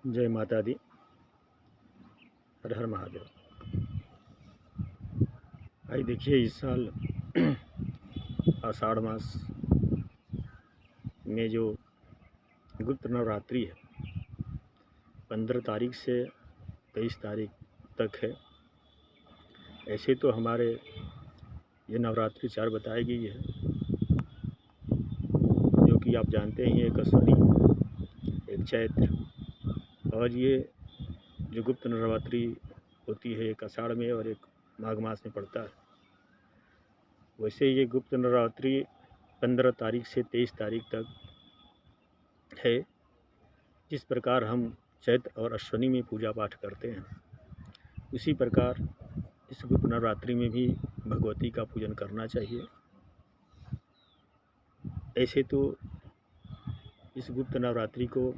जय माता दी। हर हर महादेव। भाई देखिए, इस साल आषाढ़ मास में जो गुप्त नवरात्रि है 15 तारीख से 23 तारीख तक है। ऐसे तो हमारे ये नवरात्रि 4 बताई गई है, जो कि आप जानते ही हैं, एक अश्वनी, एक चैत्र, और ये जो गुप्त नवरात्रि होती है एक आषाढ़ में और एक माघ मास में पड़ता है। वैसे ये गुप्त नवरात्रि 15 तारीख से 23 तारीख तक है। जिस प्रकार हम चैत्र और अश्वनी में पूजा पाठ करते हैं, उसी प्रकार इस गुप्त नवरात्रि में भी भगवती का पूजन करना चाहिए। ऐसे तो इस गुप्त नवरात्रि को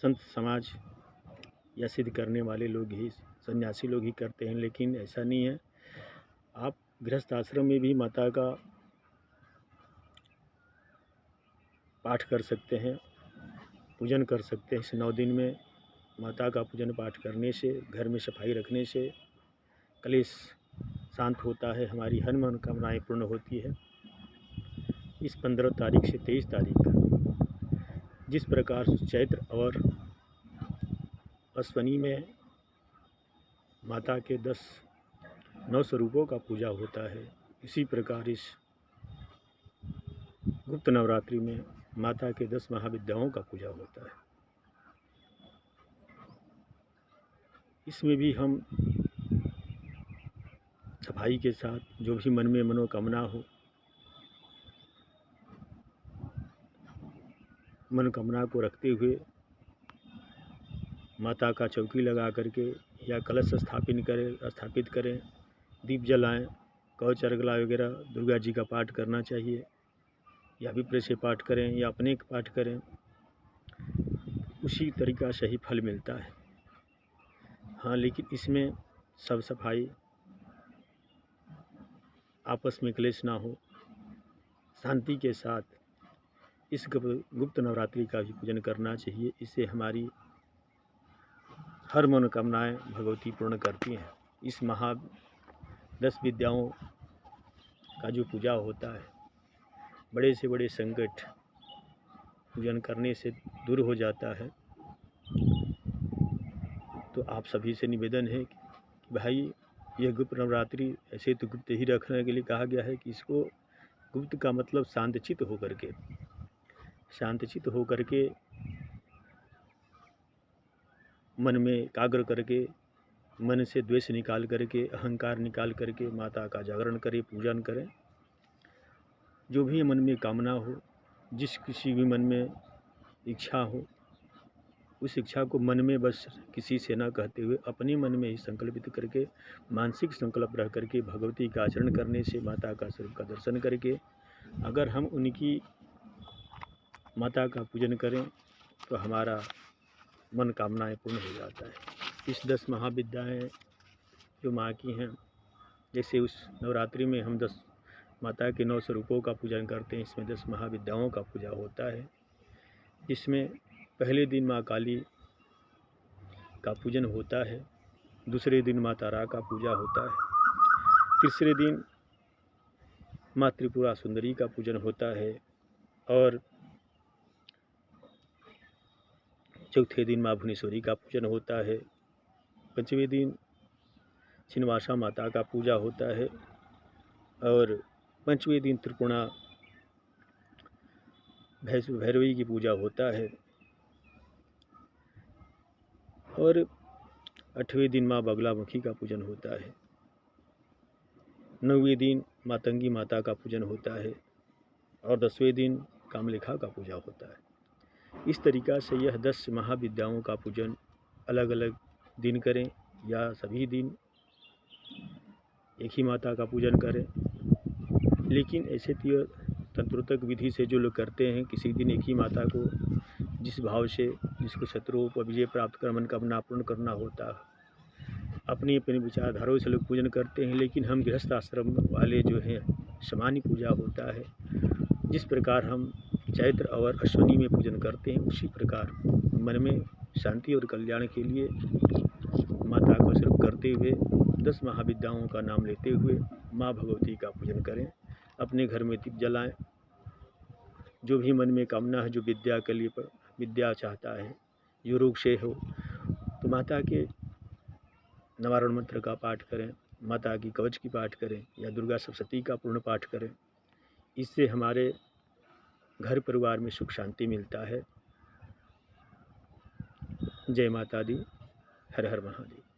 संत समाज या सिद्ध करने वाले लोग ही, सन्यासी लोग ही करते हैं, लेकिन ऐसा नहीं है। आप गृहस्थ आश्रम में भी माता का पाठ कर सकते हैं, पूजन कर सकते हैं। इस 9 दिन में माता का पूजन पाठ करने से, घर में सफाई रखने से कलेश शांत होता है, हमारी हर मनोकामनाएँ पूर्ण होती है। इस 15 तारीख से 23 तारीख जिस प्रकार चैत्र और अश्वनी में माता के 9 स्वरूपों का पूजा होता है, इसी प्रकार इस गुप्त नवरात्रि में माता के 10 महाविद्याओं का पूजा होता है। इसमें भी हम सफाई के साथ जो भी मन में मनोकामना हो, मनोकामना को रखते हुए माता का चौकी लगा करके या कलश स्थापित करें, दीप जलाएं, कवच अर्गला वगैरह दुर्गा जी का पाठ करना चाहिए, या विप्र से पाठ करें या अपने पाठ करें, उसी तरीका से ही फल मिलता है। हाँ, लेकिन इसमें सब सफाई, आपस में क्लेश ना हो, शांति के साथ इस गुप्त नवरात्रि का भी पूजन करना चाहिए। इससे हमारी हर मनोकामनाएँ भगवती पूर्ण करती हैं। इस 10 विद्याओं का जो पूजा होता है, बड़े से बड़े संकट पूजन करने से दूर हो जाता है। तो आप सभी से निवेदन है कि भाई, यह गुप्त नवरात्रि ऐसे तो गुप्त ही रखने के लिए कहा गया है कि इसको, गुप्त का मतलब शांतचित्त होकर के मन में एकाग्र करके, मन से द्वेष निकाल करके, अहंकार निकाल करके माता का जागरण करें, पूजन करें। जो भी मन में कामना हो, जिस किसी भी मन में इच्छा हो, उस इच्छा को मन में बस किसी से ना कहते हुए अपने मन में ही संकल्पित करके, मानसिक संकल्प रह करके भगवती का आचरण करने से, माता का स्वरूप का दर्शन करके अगर हम उनकी माता का पूजन करें तो हमारा मनोकामनाएँ पूर्ण हो जाता है। इस 10 महाविद्याएँ जो माँ की हैं, जैसे उस नवरात्रि में हम 10 माता के 9 स्वरूपों का पूजन करते हैं, इसमें 10 महाविद्याओं का पूजा होता है। इसमें पहले दिन माँ काली का पूजन होता है, दूसरे दिन माँ तारा का पूजा होता है, तीसरे दिन माँ त्रिपुरा सुंदरी का पूजन होता है, और चौथे दिन माँ भुवनेश्वरी का पूजन होता है, पंचवें दिन छिन्नवासा माता का पूजा होता है, और पंचवें दिन त्रिपुरा भैरवी की पूजा होता है, और 8वें दिन माँ बगलामुखी का पूजन होता है, 9वें दिन मातंगी माता का पूजन होता है, और 10वें दिन कामलेखा का पूजा होता है। इस तरीक़ा से यह 10 महाविद्याओं का पूजन अलग अलग दिन करें या सभी दिन एक ही माता का पूजन करें। लेकिन ऐसे तंत्रोतक विधि से जो लोग करते हैं, किसी दिन एक ही माता को जिस भाव से, जिसको शत्रुओं पर विजय प्राप्त कर मनोकामना पूर्ण करना होता है, अपनी अपनी विचारधाराओं से लोग पूजन करते हैं। लेकिन हम गृहस्थ आश्रम वाले जो हैं, सामान्य पूजा होता है। जिस प्रकार हम चैत्र और अश्विनी में पूजन करते हैं, उसी प्रकार मन में शांति और कल्याण के लिए माता को सिर्फ करते हुए 10 महाविद्याओं का नाम लेते हुए माँ भगवती का पूजन करें। अपने घर में दीप जलाएं। जो भी मन में कामना है, जो विद्या के लिए विद्या चाहता है, जो रोग से हो, तो माता के निवारण मंत्र का पाठ करें, माता की कवच की पाठ करें या दुर्गा सप्तशती का पूर्ण पाठ करें। इससे हमारे घर परिवार में सुख शांति मिलता है। जय माता दी। हर हर महादेव।